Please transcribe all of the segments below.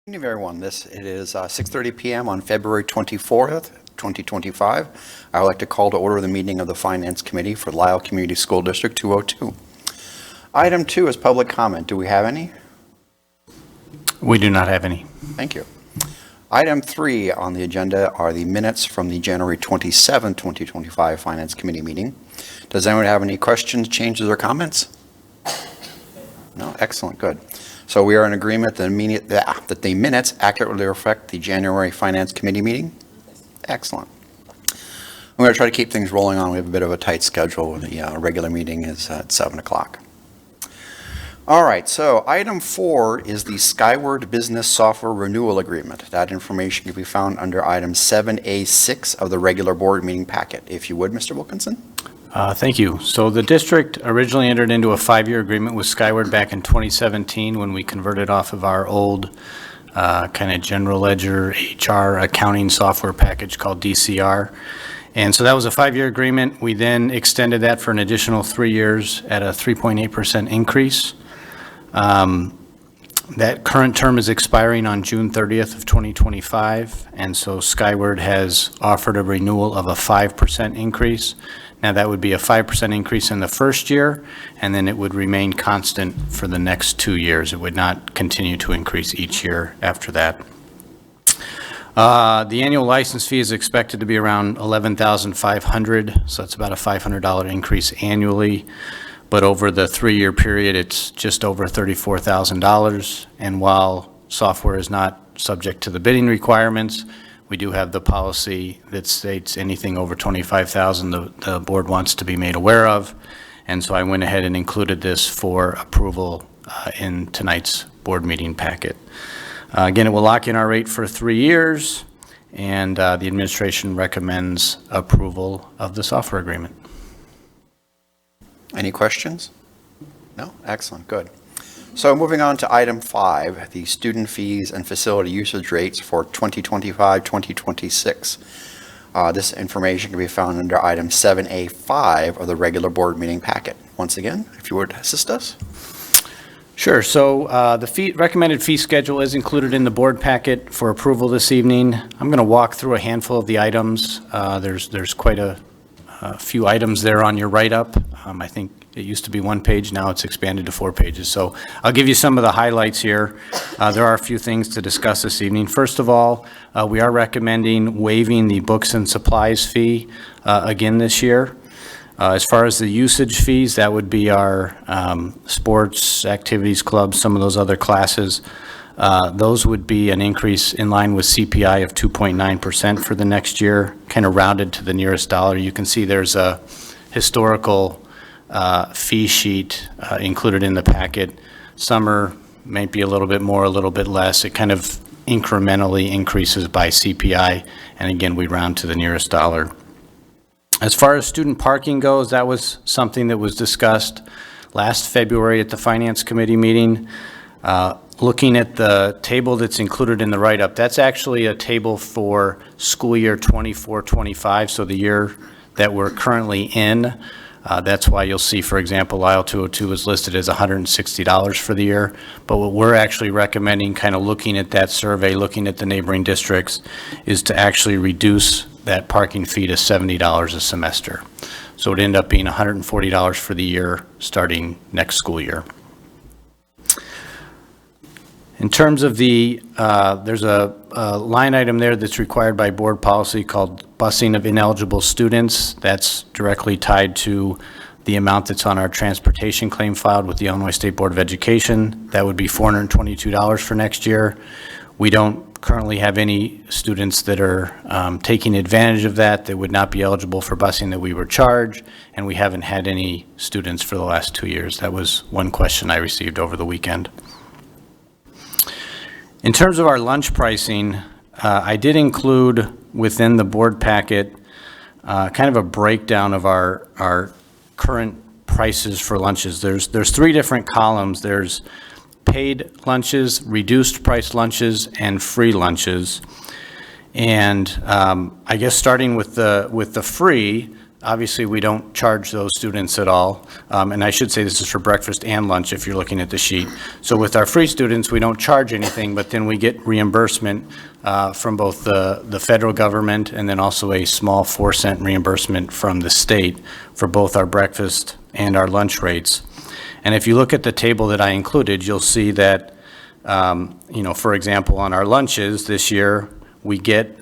Good evening, everyone. It is 6:30 p.m. on February 24th, 2025. I would like to call to order the meeting of the Finance Committee for Lisle Community School District 202. Item 2 is public comment. Do we have any? We do not have any. Thank you. Item 3 on the agenda are the minutes from the January 27, 2025 Finance Committee meeting. Does anyone have any questions, changes, or comments? No? Excellent. Good. So we are in agreement that the minutes accurately reflect the January Finance Committee meeting? Excellent. I'm going to try to keep things rolling on. We have a bit of a tight schedule. The regular meeting is at 7 o'clock. All right, so item 4 is the Skyward Business Software Renewal Agreement. That information can be found under item 7A6 of the regular board meeting packet. If you would, Mr. Wilkinson. Thank you. So the district originally entered into a 5-year agreement with Skyward back in 2017 when we converted off of our old kind of general ledger HR accounting software package called DCR. And so that was a 5-year agreement. We then extended that for an additional 3 years at a 3.8% increase. That current term is expiring on June 30th of 2025, and so Skyward has offered a renewal of a 5% increase. Now that would be a 5% increase in the first year, and then it would remain constant for the next 2 years. It would not continue to increase each year after that. The annual license fee is expected to be around $11,500, so that's about a $500 increase annually. But over the 3-year period, it's just over $34,000. And while software is not subject to the bidding requirements, we do have the policy that states anything over $25,000 the board wants to be made aware of. And so I went ahead and included this for approval in tonight's board meeting packet. Again, it will lock in our rate for 3 years, and the administration recommends approval of the software agreement. Any questions? No? Excellent. Good. So moving on to item 5, the student fees and facility usage rates for 2025-2026. This information can be found under item 7A5 of the regular board meeting packet. Once again, if you would assist us. Sure. So the recommended fee schedule is included in the board packet for approval this evening. I'm going to walk through a handful of the items. There's quite a few items there on your write-up. I think it used to be 1 page, now it's expanded to 4 pages. So I'll give you some of the highlights here. There are a few things to discuss this evening. First of all, we are recommending waiving the books and supplies fee again this year. As far as the usage fees, that would be our sports, activities clubs, some of those other classes. Those would be an increase in line with CPI of 2.9% for the next year, kind of rounded to the nearest dollar. You can see there's a historical fee sheet included in the packet. Summer might be a little bit more, a little bit less. It kind of incrementally increases by CPI, and again, we round to the nearest dollar. As far as student parking goes, that was something that was discussed last February at the Finance Committee meeting. Looking at the table that's included in the write-up, that's actually a table for school year 24-25, so the year that we're currently in. That's why you'll see, for example, Lisle 202 is listed as $160 for the year. But what we're actually recommending, kind of looking at that survey, looking at the neighboring districts, is to actually reduce that parking fee to $70 a semester. So it would end up being $140 for the year starting next school year. In terms of there's a line item there that's required by board policy called busing of ineligible students. That's directly tied to the amount that's on our transportation claim filed with the Illinois State Board of Education. That would be $422 for next year. We don't currently have any students that are taking advantage of that. They would not be eligible for busing that we were charged, and we haven't had any students for the last 2 years. That was one question I received over the weekend. In terms of our lunch pricing, I did include within the board packet kind of a breakdown of our current prices for lunches. There's 3 different columns. There's paid lunches, reduced price lunches, and free lunches. And I guess starting with the free, obviously, we don't charge those students at all. And I should say this is for breakfast and lunch if you're looking at the sheet. So with our free students, we don't charge anything, but then we get reimbursement from both the federal government and then also a small 4-cent reimbursement from the state for both our breakfast and our lunch rates. And if you look at the table that I included, you'll see that, for example, on our lunches this year, we get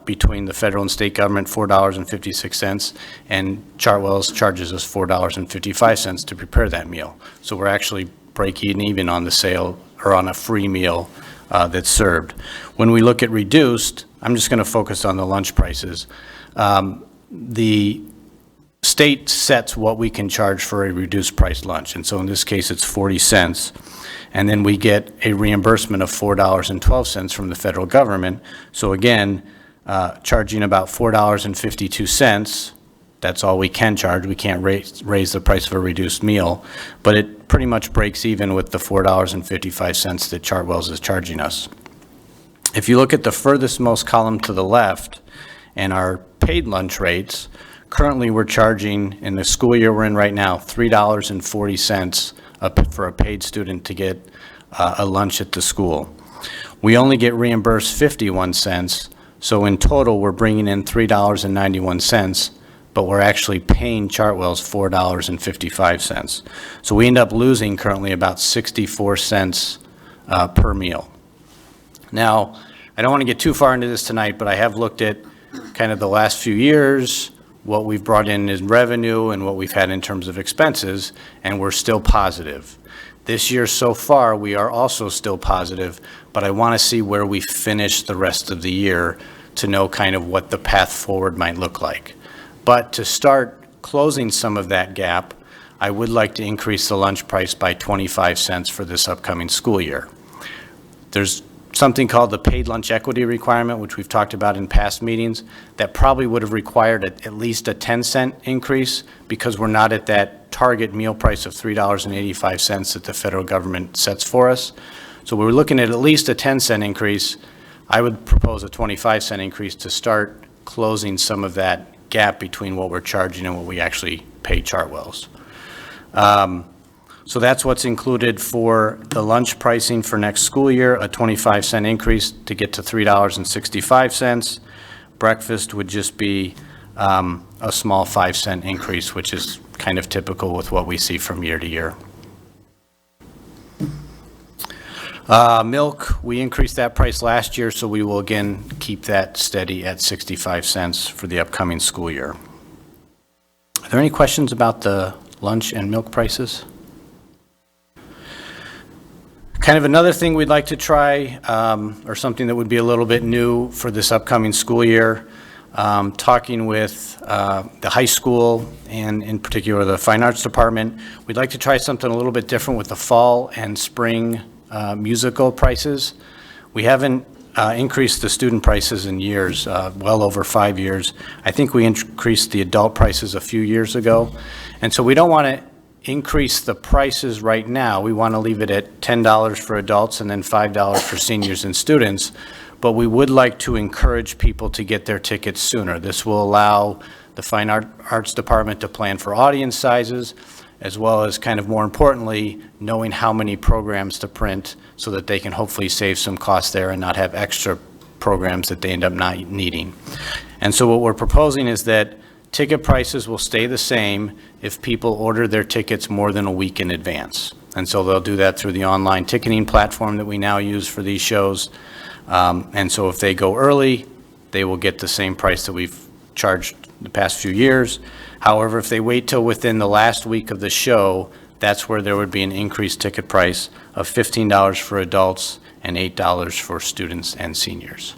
between the federal and state government $4.56, and Chartwell's charges us $4.55 to prepare that meal. So we're actually breaking even on the sale or on a free meal that's served. When we look at reduced, I'm just going to focus on the lunch prices. The state sets what we can charge for a reduced price lunch, and so in this case it's 40 cents. And then we get a reimbursement of $4.12 from the federal government. So again, charging about $4.52, that's all we can charge. We can't raise the price of a reduced meal, but it pretty much breaks even with the $4.55 that Chartwell's is charging us. If you look at the furthest most column to the left and our paid lunch rates, currently we're charging, in the school year we're in right now, $3.40 for a paid student to get a lunch at the school. We only get reimbursed 51 cents, so in total we're bringing in $3.91, but we're actually paying Chartwell's $4.55. So we end up losing currently about 64 cents per meal. Now, I don't want to get too far into this tonight, but I have looked at kind of the last few years, what we've brought in revenue and what we've had in terms of expenses, and we're still positive. This year so far, we are also still positive, but I want to see where we finish the rest of the year to know kind of what the path forward might look like. But to start closing some of that gap, I would like to increase the lunch price by 25 cents for this upcoming school year. There's something called the paid lunch equity requirement, which we've talked about in past meetings, that probably would have required at least a 10-cent increase because we're not at that target meal price of $3.85 that the federal government sets for us. So we're looking at least a 10-cent increase. I would propose a 25-cent increase to start closing some of that gap between what we're charging and what we actually pay Chartwell's. So that's what's included for the lunch pricing for next school year, a 25-cent increase to get to $3.65. Breakfast would just be a small 5-cent increase, which is kind of typical with what we see from year to year. Milk, we increased that price last year, so we will again keep that steady at 65 cents for the upcoming school year. Are there any questions about the lunch and milk prices? Kind of another thing we'd like to try, or something that would be a little bit new for this upcoming school year, talking with the high school and in particular the fine arts department. We'd like to try something a little bit different with the fall and spring musical prices. We haven't increased the student prices in years, well over 5 years. I think we increased the adult prices a few years ago, and so we don't want to increase the prices right now. We want to leave it at $10 for adults and then $5 for seniors and students, but we would like to encourage people to get their tickets sooner. This will allow the Fine Arts Department to plan for audience sizes, as well as kind of more importantly, knowing how many programs to print so that they can hopefully save some costs there and not have extra programs that they end up not needing. And so what we're proposing is that ticket prices will stay the same if people order their tickets more than a week in advance. And so they'll do that through the online ticketing platform that we now use for these shows. And so if they go early, they will get the same price that we've charged the past few years. However, if they wait till within the last week of the show, that's where there would be an increased ticket price of $15 for adults and $8 for students and seniors.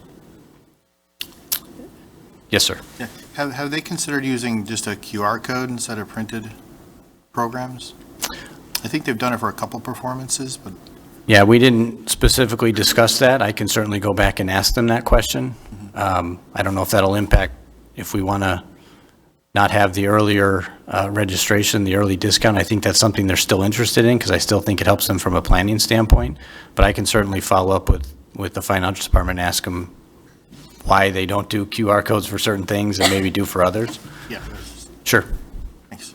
Yes, sir. Yeah. Have they considered using just a QR code instead of printed programs? I think they've done it for a couple performances, but. Yeah, we didn't specifically discuss that. I can certainly go back and ask them that question. I don't know if that'll impact if we want to not have the earlier registration, the early discount. I think that's something they're still interested in because I still think it helps them from a planning standpoint. But I can certainly follow up with the Fine Arts Department and ask them why they don't do QR codes for certain things and maybe do for others. Yeah. Sure. Thanks.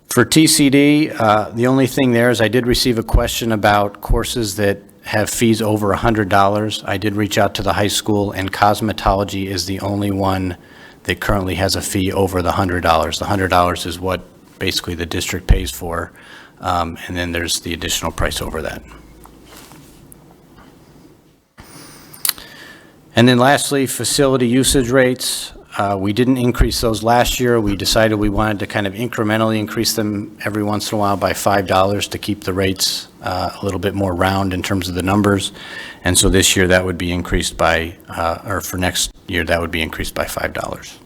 For TCD, the only thing there is I did receive a question about courses that have fees over $100. I did reach out to the high school, and cosmetology is the only one that currently has a fee over the $100. The $100 is what basically the district pays for, and then there's the additional price over that. And then lastly, facility usage rates. We didn't increase those last year. We decided we wanted to kind of incrementally increase them every once in a while by $5 to keep the rates a little bit more round in terms of the numbers. And so this year that would be increased by, or for next year, that would be increased by $5.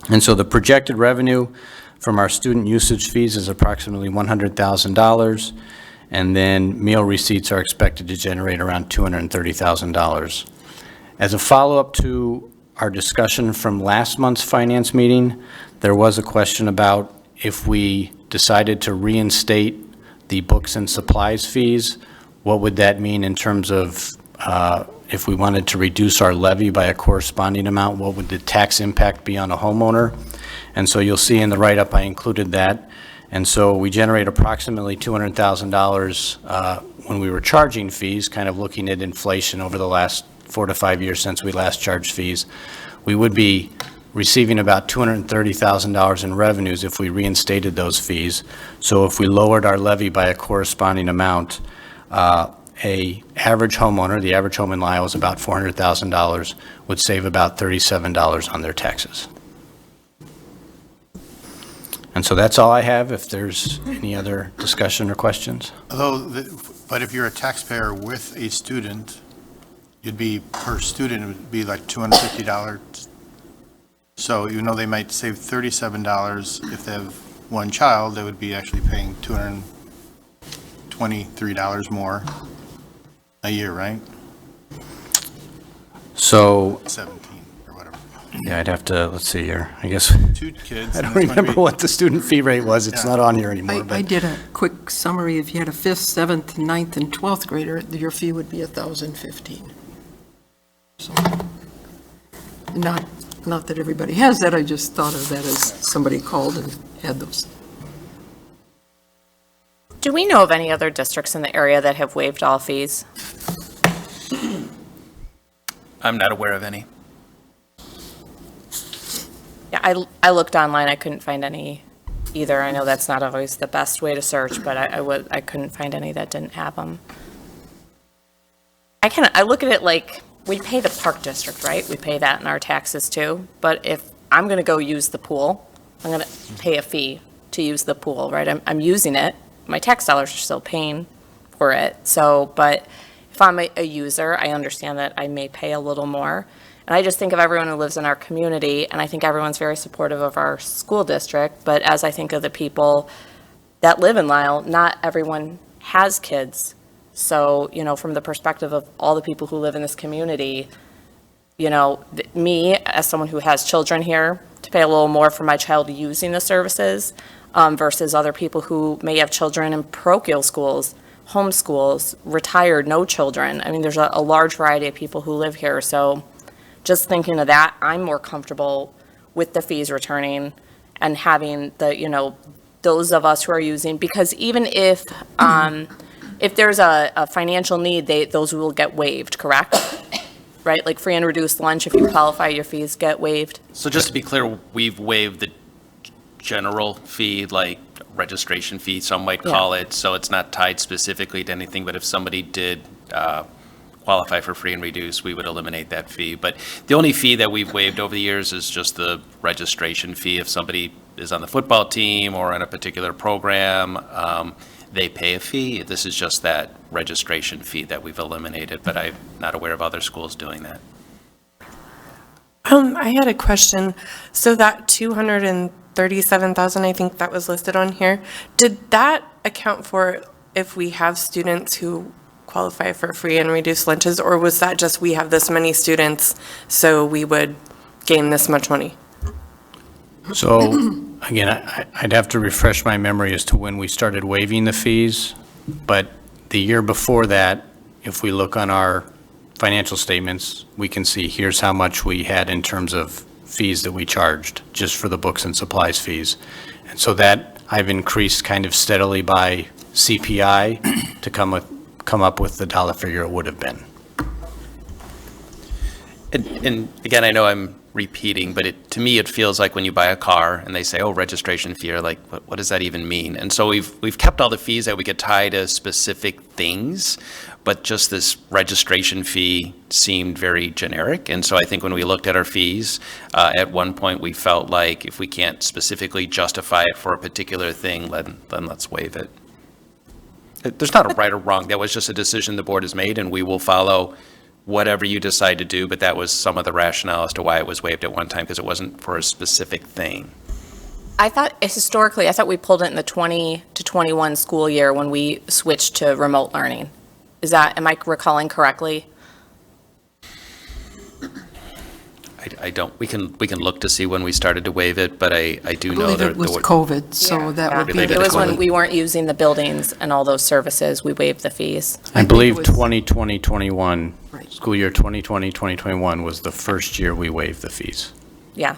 And so the projected revenue from our student usage fees is approximately $100,000. And then meal receipts are expected to generate around $230,000. As a follow-up to our discussion from last month's finance meeting, there was a question about if we decided to reinstate the books and supplies fees, what would that mean in terms of if we wanted to reduce our levy by a corresponding amount, what would the tax impact be on a homeowner? And so you'll see in the write-up I included that. And so we generate approximately $200,000 when we were charging fees, kind of looking at inflation over the last 4 to 5 years since we last charged fees. We would be receiving about $230,000 in revenues if we reinstated those fees. So if we lowered our levy by a corresponding amount, a average homeowner, the average home in Lisle is about $400,000, would save about $37 on their taxes. And so that's all I have. If there's any other discussion or questions. But if you're a taxpayer with a student, you'd be, per student, it would be like $250. So even though they might save $37, if they have one child, they would be actually paying $223 more a year, right? So, 17 or whatever. yeah, I'd have to, let's see here. I guess, 2 kids. I and don't it's gonna remember be- what the student fee rate was. It's Yeah. not on here anymore. I But did a quick summary. If you had a 5th, 7th, 9th, and 12th grader, your fee would be $1,015. So, not that everybody has that, I just thought of that as somebody called and had those. Do we know of any other districts in the area that have waived all fees? I'm not aware of any. Yeah, I looked online, I couldn't find any either. I know that's not always the best way to search, but I couldn't find any that didn't have them. I look at it like, we pay the park district, right? We pay that in our taxes too. But if I'm going to go use the pool, I'm going to pay a fee to use the pool, right? I'm using it. My tax dollars are still paying for it. So, but if I'm a user, I understand that I may pay a little more. And I just think of everyone who lives in our community, and I think everyone's very supportive of our school district. But as I think of the people that live in Lisle, not everyone has kids. So, from the perspective of all the people who live in this community, me, as someone who has children here, to pay a little more for my child using the services versus other people who may have children in parochial schools, homeschools, retired, no children. I mean, there's a large variety of people who live here. So just thinking of that, I'm more comfortable with the fees returning and having the, those of us who are using, because even if there's a financial need, those will get waived, correct? Right, like free and reduced lunch, if you qualify, your fees get waived. So just to be clear, we've waived the general fee, like registration fee, some might call it, so it's not tied specifically to anything, but if somebody did qualify for free and reduced, we would eliminate that fee. But the only fee that we've waived over the years is just the registration fee. If somebody is on the football team or in a particular program, they pay a fee. This is just that registration fee that we've eliminated, but I'm not aware of other schools doing that. I had a question. So that 237,000, I think that was listed on here, did that account for if we have students who qualify for free and reduced lunches, or was that just we have this many students, so we would gain this much money? So, again, I'd have to refresh my memory as to when we started waiving the fees, but the year before that, if we look on our financial statements, we can see here's how much we had in terms of fees that we charged just for the books and supplies fees. And so that I've increased kind of steadily by CPI to come up with the dollar figure it would have been. And again, I know I'm repeating, but to me, it feels like when you buy a car and they say, oh, registration fee, you're like, what does that even mean? And so we've kept all the fees that we could tie to specific things, but just this registration fee seemed very generic. And so I think when we looked at our fees, at one point, we felt like if we can't specifically justify it for a particular thing, then let's waive it. There's not a right or wrong. That was just a decision the board has made, and we will follow whatever you decide to do, but that was some of the rationale as to why it was waived at one time, because it wasn't for a specific thing. I thought we pulled it in the 20 to 21 school year when we switched to remote learning. Am I recalling correctly? I don't, we can look to see when we started to waive it, but I do I know believe that. it was COVID, so that would be. Related It to was when COVID. we weren't using the buildings and all those services, we waived the fees. I think believe it was- 2020, 21, Right. school year 2020, 2021 was the first year we waived the fees. Yeah.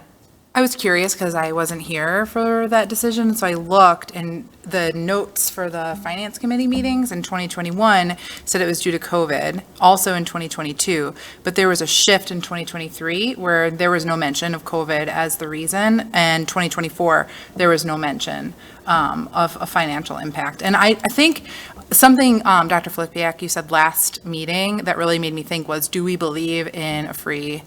I was curious because I wasn't here for that decision, so I looked, and the notes for the Finance Committee meetings in 2021 said it was due to COVID, also in 2022, but there was a shift in 2023 where there was no mention of COVID as the reason, and 2024, there was no mention of a financial impact. And I think something, Dr. Flipiak, you said last meeting that really made me think was, do we believe in a free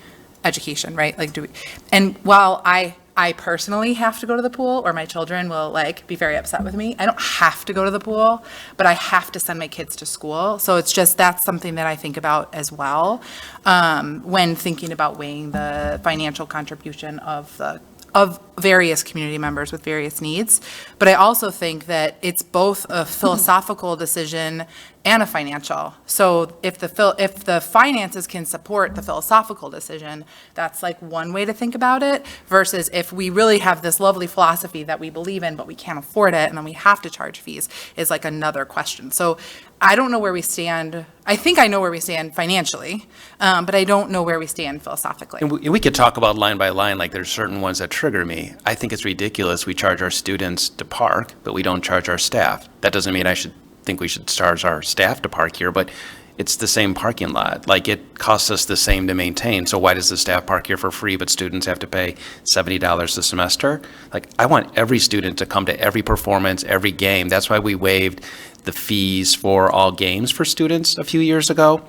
education, right? Like, do we, and while I personally have to go to the pool, or my children will like be very upset with me, I don't have to go to the pool, but I have to send my kids to school. So it's just, that's something that I think about as well, when thinking about weighing the financial contribution of various community members with various needs. But I also think that it's both a philosophical decision and a financial. So if the finances can support the philosophical decision, that's like one way to think about it, versus if we really have this lovely philosophy that we believe in, but we can't afford it, and then we have to charge fees, is like another question. So I don't know where we stand. I think I know where we stand financially, but I don't know where we stand philosophically. And we could talk about line by line, like there's certain ones that trigger me. I think it's ridiculous we charge our students to park, but we don't charge our staff. That doesn't mean I should think we should charge our staff to park here, but it's the same parking lot. Like, it costs us the same to maintain, so why does the staff park here for free, but students have to pay $70 a semester? Like, I want every student to come to every performance, every game. That's why we waived the fees for all games for students a few years ago.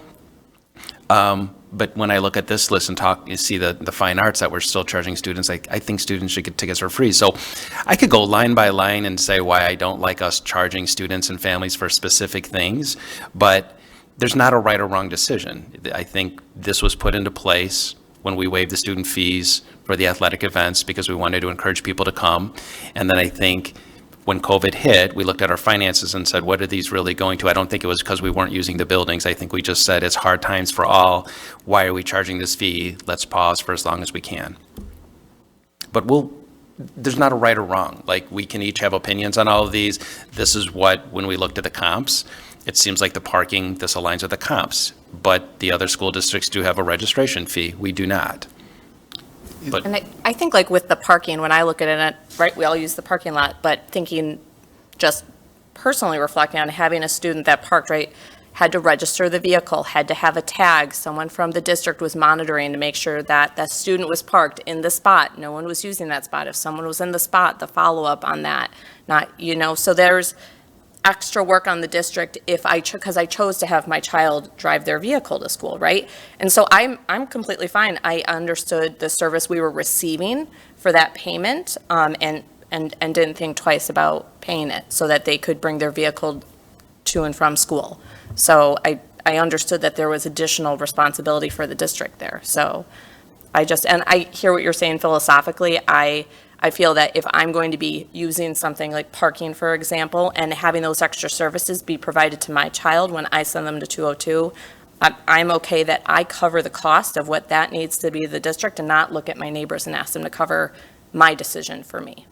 But when I look at this list and you see the fine arts that we're still charging students, I think students should get tickets for free. So I could go line by line and say why I don't like us charging students and families for specific things, but there's not a right or wrong decision. I think this was put into place when we waived the student fees for the athletic events because we wanted to encourage people to come. And then I think when COVID hit, we looked at our finances and said, what are these really going to? I don't think it was because we weren't using the buildings. I think we just said it's hard times for all. Why are we charging this fee? Let's pause for as long as we can. But there's not a right or wrong. Like, we can each have opinions on all of these. This is what, when we looked at the comps, it seems like the parking, this aligns with the comps. But the other school districts do have a registration fee. We do not. But And I think like with the parking, when I look at it, right, we all use the parking lot, but thinking, just personally reflecting on having a student that parked, right, had to register the vehicle, had to have a tag, someone from the district was monitoring to make sure that that student was parked in the spot, no one was using that spot. If someone was in the spot, the follow-up on that, so there's extra work on the district because I chose to have my child drive their vehicle to school, right? And so I'm completely fine. I understood the service we were receiving for that payment, and didn't think twice about paying it so that they could bring their vehicle to and from school. So I understood that there was additional responsibility for the district there. So and I hear what you're saying philosophically. I feel that if I'm going to be using something like parking, for example, and having those extra services be provided to my child when I send them to 202, I'm okay that I cover the cost of what that needs to be the district and not look at my neighbors and ask them to cover my decision for me.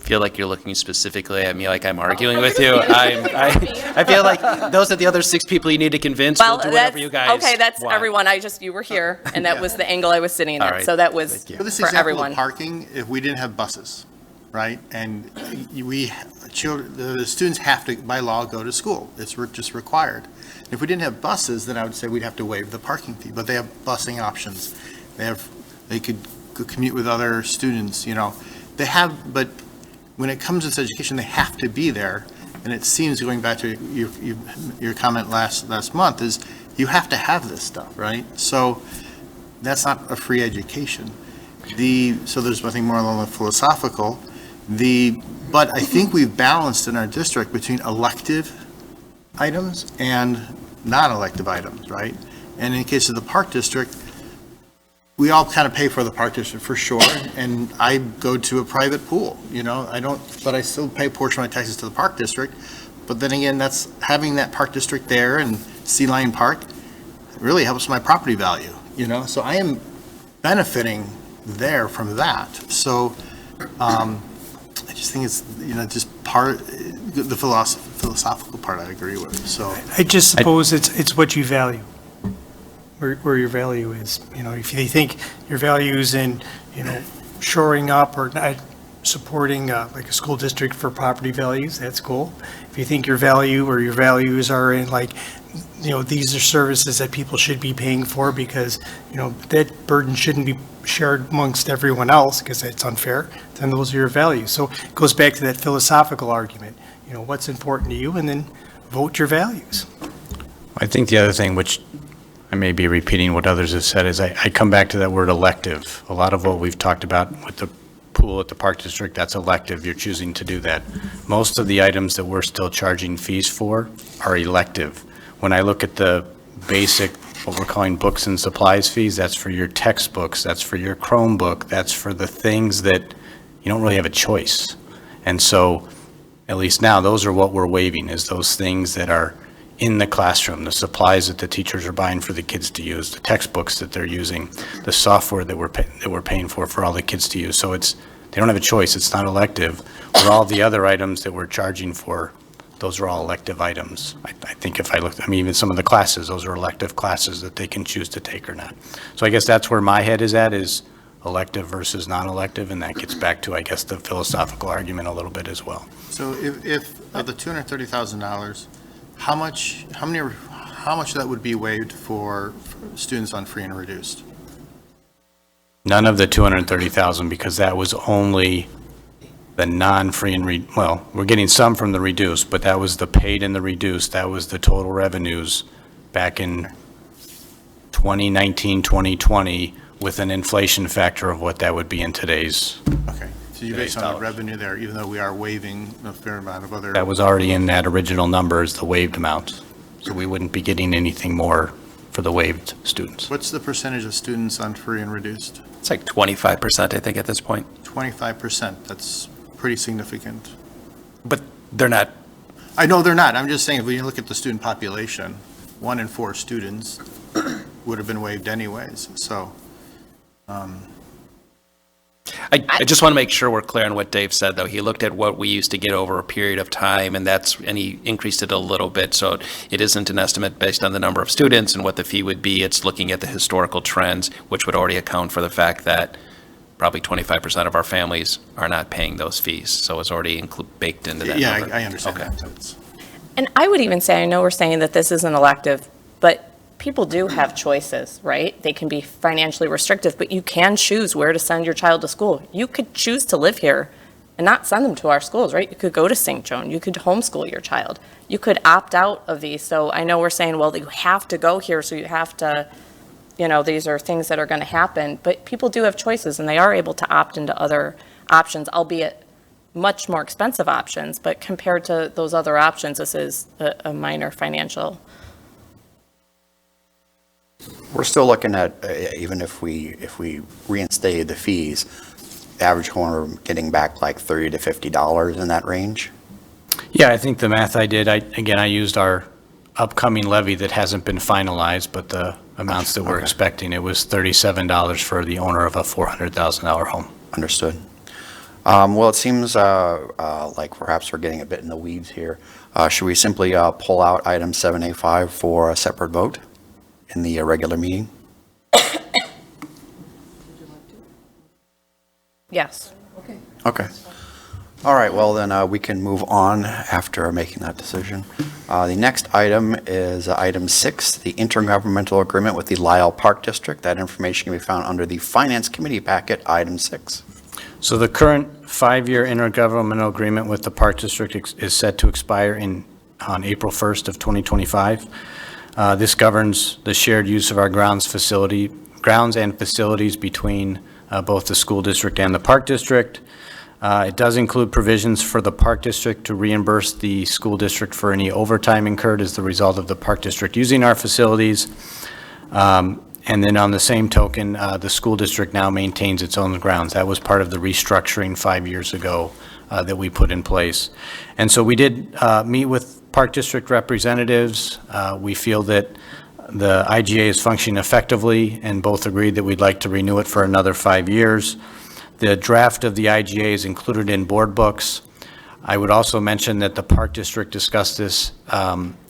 feel like you're looking specifically at me like I'm arguing with you. I feel like those are the other 6 people you need to convince. We'll do whatever you guys okay, that's want. everyone. You were here, and that was the angle I was sitting All at. right. So that was For this for example everyone. of parking, if we didn't have buses, right? And the students have to, by law, go to school. It's just required. If we didn't have buses, then I would say we'd have to waive the parking fee, but they have busing options. They could commute with other students, They have, but when it comes to this education, they have to be there. And it seems, going back to your comment last month, is you have to have this stuff, right? So that's not a free education. So there's nothing more along the philosophical. But I think we've balanced in our district between elective items and non-elective items, right? And in the case of the Park District, we all kind of pay for the Park District for sure, and I go to a private pool, but I still pay a portion of my taxes to the Park District. But then again, that's having that Park District there and Sea Lion Park really helps my property value, So I am benefiting there from that. So I just think it's, just the philosophical part I agree with, so. I just suppose it's what you value, where your value is. If you think your value is in, shoring up or not supporting like a school district for property values, that's cool. If you think your value or your values are in these are services that people should be paying for because, that burden shouldn't be shared amongst everyone else because it's unfair, then those are your values. So it goes back to that philosophical argument, what's important to you, and then vote your values. I think the other thing, which I may be repeating what others have said, is I come back to that word elective. A lot of what we've talked about with the pool at the Park District, that's elective. You're choosing to do that. Most of the items that we're still charging fees for are elective. When I look at the basic, what we're calling books and supplies fees, that's for your textbooks, that's for your Chromebook, that's for the things that you don't really have a choice. And so, at least now, those are what we're waiving, is those things that are in the classroom, the supplies that the teachers are buying for the kids to use, the textbooks that they're using, the software that we're paying for all the kids to use. So they don't have a choice. It's not elective. Where all the other items that we're charging for, those are all elective items. I think if I looked, even some of the classes, those are elective classes that they can choose to take or not. So I guess that's where my head is at, is elective versus non-elective, and that gets back to, I guess, the philosophical argument a little bit as well. So if of the $230,000, how much of that would be waived for students on free and reduced? None of the 230,000, because that was only the non-free and well, we're getting some from the reduced, but that was the paid and the reduced. That was the total revenues back in 2019, 2020, with an inflation factor of what that would be in today's. Okay, so you based on the revenue there, even though we are waiving a fair amount of other. That was already in that original number as the waived amount. So we wouldn't be getting anything more for the waived students. What's the percentage of students on free and reduced? It's like 25%, I think, at this point. 25%, that's pretty significant. But they're not. I know they're not, I'm just saying, when you look at the student population, 1 in 4 students would have been waived anyways, so. I just want to make sure we're clear on what Dave said, though. He looked at what we used to get over a period of time, and he increased it a little bit. So it isn't an estimate based on the number of students and what the fee would be. It's looking at the historical trends, which would already account for the fact that probably 25% of our families are not paying those fees. So it's already baked into that Yeah, number. I understand Okay. that. And I would even say, I know we're saying that this isn't elective, but people do have choices, right? They can be financially restrictive, but you can choose where to send your child to school. You could choose to live here and not send them to our schools, right? You could go to St. Joan. You could homeschool your child. You could opt out of these. So I know we're saying, well, you have to go here, so you have to, these are things that are going to happen. But people do have choices, and they are able to opt into other options, albeit much more expensive options. But compared to those other options, this is a minor financial. We're still looking at, even if we reinstated the fees, average homeowner getting back like $30 to $50 in that range. Yeah, I think the math I did, I used our upcoming levy that hasn't been finalized, but the amounts that we're expecting, it was $37 for the owner of a $400,000 home. Understood. Well, it seems like perhaps we're getting a bit in the weeds here. Should we simply pull out item 7A5 for a separate vote in the regular meeting? Yes. Okay. All right, well, then we can move on after making that decision. The next item is item 6, the intergovernmental agreement with the Lisle Park District. That information can be found under the Finance Committee packet, item 6. So the current 5-year intergovernmental agreement with the Park District is set to expire on April 1st of 2025. This governs the shared use of our grounds and facilities between both the school district and the Park District. It does include provisions for the Park District to reimburse the school district for any overtime incurred as the result of the Park District using our facilities. And then on the same token, the school district now maintains its own grounds. That was part of the restructuring 5 years ago that we put in place. And so we did meet with Park District representatives. We feel that the IGA is functioning effectively and both agreed that we'd like to renew it for another 5 years. The draft of the IGA is included in board books. I would also mention that the Park District discussed this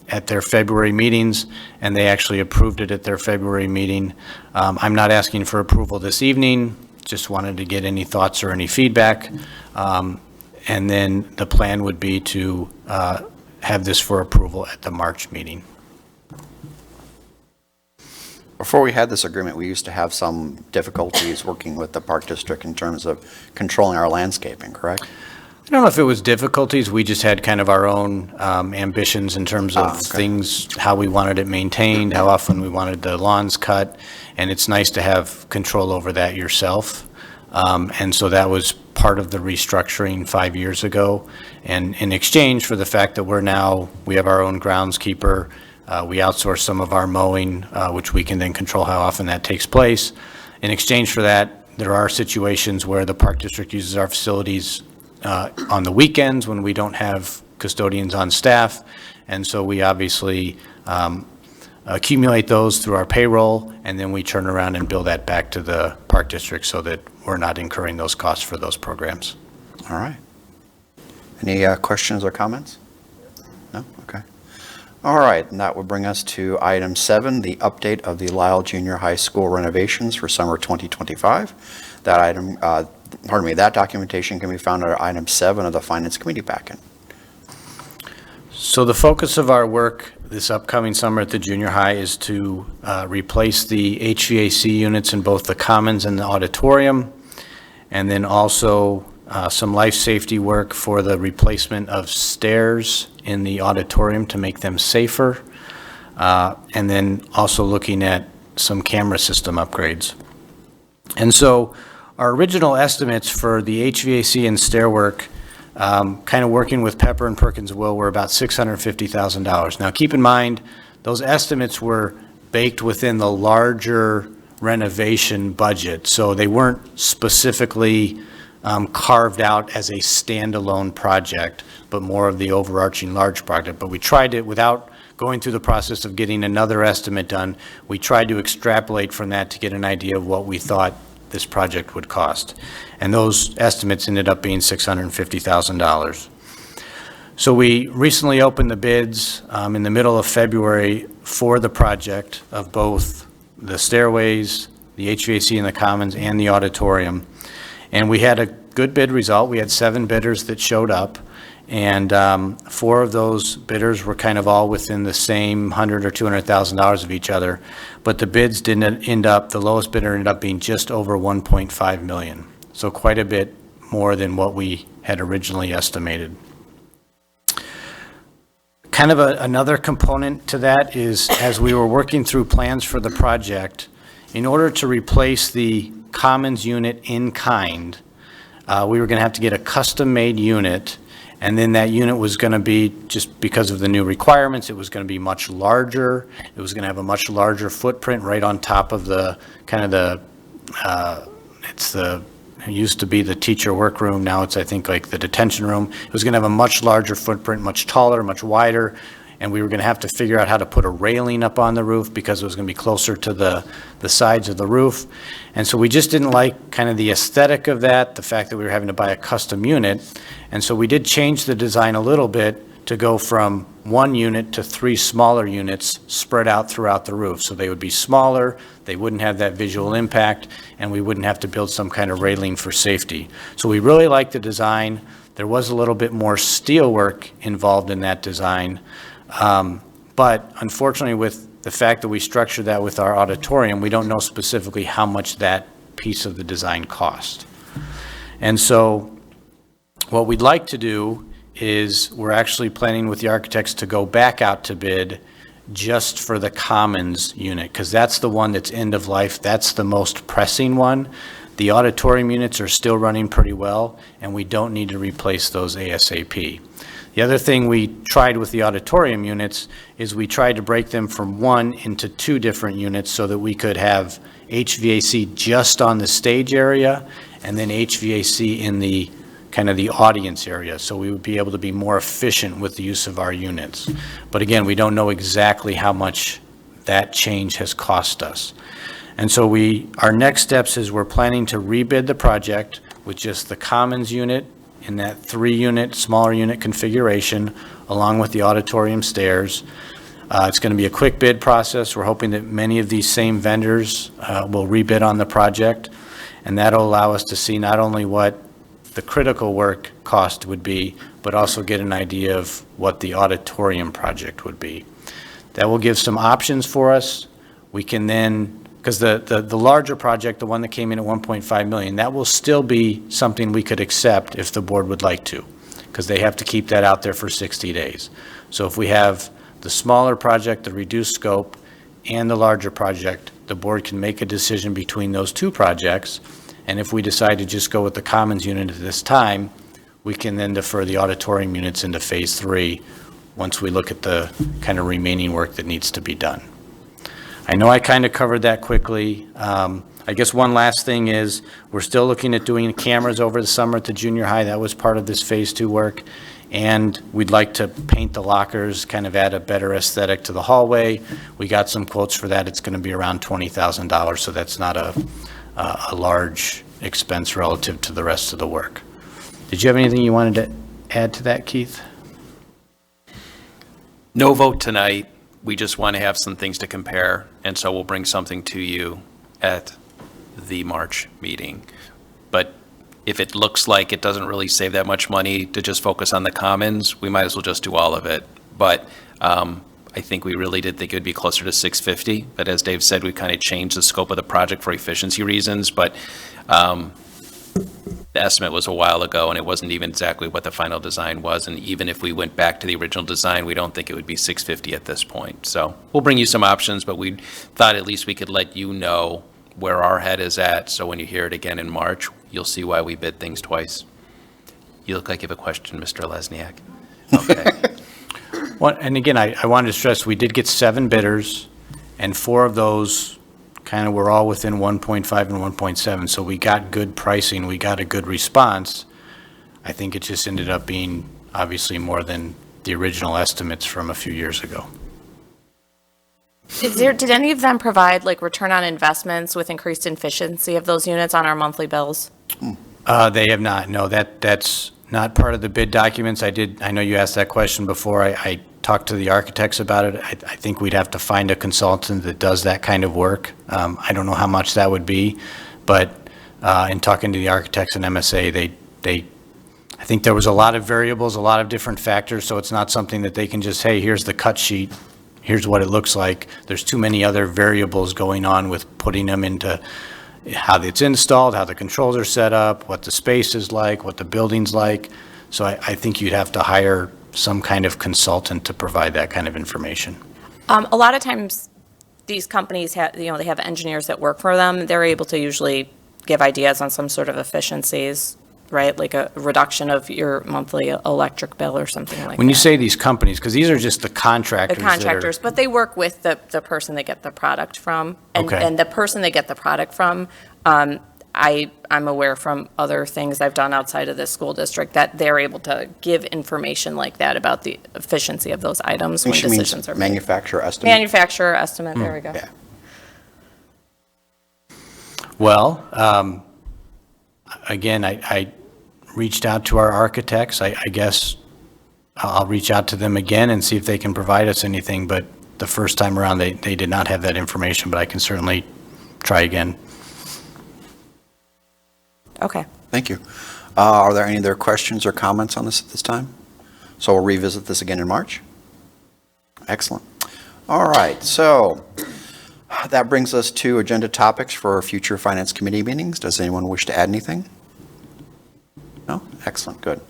at their February meetings, and they actually approved it at their February meeting. I'm not asking for approval this evening, just wanted to get any thoughts or any feedback. And then the plan would be to have this for approval at the March meeting. Before we had this agreement, we used to have some difficulties working with the Park District in terms of controlling our landscaping, correct? I don't know if it was difficulties, we just had kind of our own ambitions in terms of okay. things, how we wanted it maintained, how often we wanted the lawns cut, and it's nice to have control over that yourself. And so that was part of the restructuring 5 years ago. And in exchange for the fact that we have our own groundskeeper, we outsource some of our mowing, which we can then control how often that takes place. In exchange for that, there are situations where the Park District uses our facilities on the weekends when we don't have custodians on staff. And so we obviously accumulate those through our payroll, and then we turn around and bill that back to the Park District so that we're not incurring those costs for those programs. All right. Any questions or comments? No? Okay. All right, and that would bring us to item 7, the update of the Lisle Junior High School renovations for summer 2025. That item, that documentation can be found under item 7 of the Finance Committee packet. So the focus of our work this upcoming summer at the junior high is to replace the HVAC units in both the commons and the auditorium, and then also some life safety work for the replacement of stairs in the auditorium to make them safer, and then also looking at some camera system upgrades. And so our original estimates for the HVAC and stair work, kind of working with Pepper and Perkins Will, were about $650,000. Now keep in mind, those estimates were baked within the larger renovation budget, so they weren't specifically carved out as a standalone project, but more of the overarching large project. But we tried it without going through the process of getting another estimate done. We tried to extrapolate from that to get an idea of what we thought this project would cost. And those estimates ended up being $650,000. So we recently opened the bids in the middle of February for the project of both the stairways, the HVAC in the commons, and the auditorium. And we had a good bid result. We had 7 bidders that showed up, and 4 of those bidders were kind of all within the same $100,000 or $200,000 of each other. But the bids didn't end up, the lowest bidder ended up being just over $1.5 million. So quite a bit more than what we had originally estimated. Kind of another component to that is, as we were working through plans for the project, in order to replace the commons unit in kind, we were going to have to get a custom-made unit, and then that unit was going to be, just because of the new requirements, it was going to be much larger. It was going to have a much larger footprint right on top of the kind of it used to be the teacher workroom. Now it's, I think, like the detention room. It was going to have a much larger footprint, much taller, much wider. and we were going to have to figure out how to put a railing up on the roof because it was going to be closer to the sides of the roof. And so we just didn't like kind of the aesthetic of that, the fact that we were having to buy a custom unit. And so we did change the design a little bit to go from one unit to 3 smaller units spread out throughout the roof. So they would be smaller, they wouldn't have that visual impact, and we wouldn't have to build some kind of railing for safety. So we really liked the design. There was a little bit more steel work involved in that design. But unfortunately, with the fact that we structured that with our auditorium, we don't know specifically how much that piece of the design cost. And so what we'd like to do is we're actually planning with the architects to go back out to bid just for the Commons unit, because that's the one that's end of life. That's the most pressing one. The auditorium units are still running pretty well, and we don't need to replace those ASAP. The other thing we tried with the auditorium units is we tried to break them from 1 into 2 different units so that we could have HVAC just on the stage area and then HVAC in the kind of the audience area, so we would be able to be more efficient with the use of our units. But again, we don't know exactly how much that change has cost us. And so our next steps is we're planning to rebid the project with just the Commons unit in that 3-unit, smaller unit configuration, along with the auditorium stairs. It's going to be a quick bid process. We're hoping that many of these same vendors will rebid on the project, and that'll allow us to see not only what the critical work cost would be, but also get an idea of what the auditorium project would be. That will give some options for us. We can then, because the larger project, the one that came in at 1.5 million, that will still be something we could accept if the board would like to, because they have to keep that out there for 60 days. So if we have the smaller project, the reduced scope, and the larger project, the board can make a decision between those 2 projects. And if we decide to just go with the Commons unit at this time, we can then defer the auditorium units into phase 3 once we look at the kind of remaining work that needs to be done. I know I kind of covered that quickly. I guess one last thing is we're still looking at doing cameras over the summer at the junior high. That was part of this phase 2 work. And we'd like to paint the lockers, kind of add a better aesthetic to the hallway. We got some quotes for that. It's going to be around $20,000, so that's not a large expense relative to the rest of the work. Did you have anything you wanted to add to that, Keith? No vote tonight. We just want to have some things to compare, and so we'll bring something to you at the March meeting. But if it looks like it doesn't really save that much money to just focus on the Commons, we might as well just do all of it. But I think we really did think it would be closer to 650, but as Dave said, we kind of changed the scope of the project for efficiency reasons, but the estimate was a while ago, and it wasn't even exactly what the final design was, and even if we went back to the original design, we don't think it would be 650 at this point. So we'll bring you some options, but we thought at least we could let you know where our head is at, so when you hear it again in March, you'll see why we bid things twice. You look like you have a question, Mr. Lesniak. Okay. Well, and again, I wanted to stress, we did get 7 bidders, and 4 of those kind of were all within 1.5 and 1.7, so we got good pricing, we got a good response. I think it just ended up being obviously more than the original estimates from a few years ago. Did any of them provide like return on investments with increased efficiency of those units on our monthly bills? They have not, no, that's not part of the bid documents. I know you asked that question before. I talked to the architects about it. I think we'd have to find a consultant that does that kind of work. I don't know how much that would be, but in talking to the architects and MSA, I think there was a lot of variables, a lot of different factors, so it's not something that they can just, hey, here's the cut sheet, here's what it looks like. There's too many other variables going on with putting them into how it's installed, how the controls are set up, what the space is like, what the building's like. So I think you'd have to hire some kind of consultant to provide that kind of information. A lot of times, these companies have, they have engineers that work for them. They're able to usually give ideas on some sort of efficiencies, right? Like a reduction of your monthly electric bill or something like that. When you say these companies, because these are just the contractors. The contractors, but they work with the person they get the product from. And, Okay. and the person they get the product from, I'm aware from other things I've done outside of this school district that they're able to give information like that about the efficiency of those items when She means decisions are made. manufacturer estimate. Manufacturer estimate, there we go. Yeah. Well, again, I reached out to our architects. I guess I'll reach out to them again and see if they can provide us anything, but the first time around, they did not have that information, but I can certainly try again. Okay. Thank you. Are there any other questions or comments on this at this time? So we'll revisit this again in March? Excellent. All right, so that brings us to agenda topics for future Finance Committee meetings. Does anyone wish to add anything? No? Excellent, good.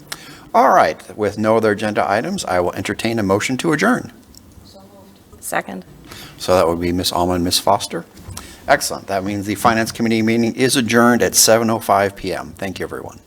All right, with no other agenda items, I will entertain a motion to adjourn. Second. So that would be Ms. Almond, Ms. Foster. Excellent. That means the Finance Committee meeting is adjourned at 7:05 PM. Thank you, everyone.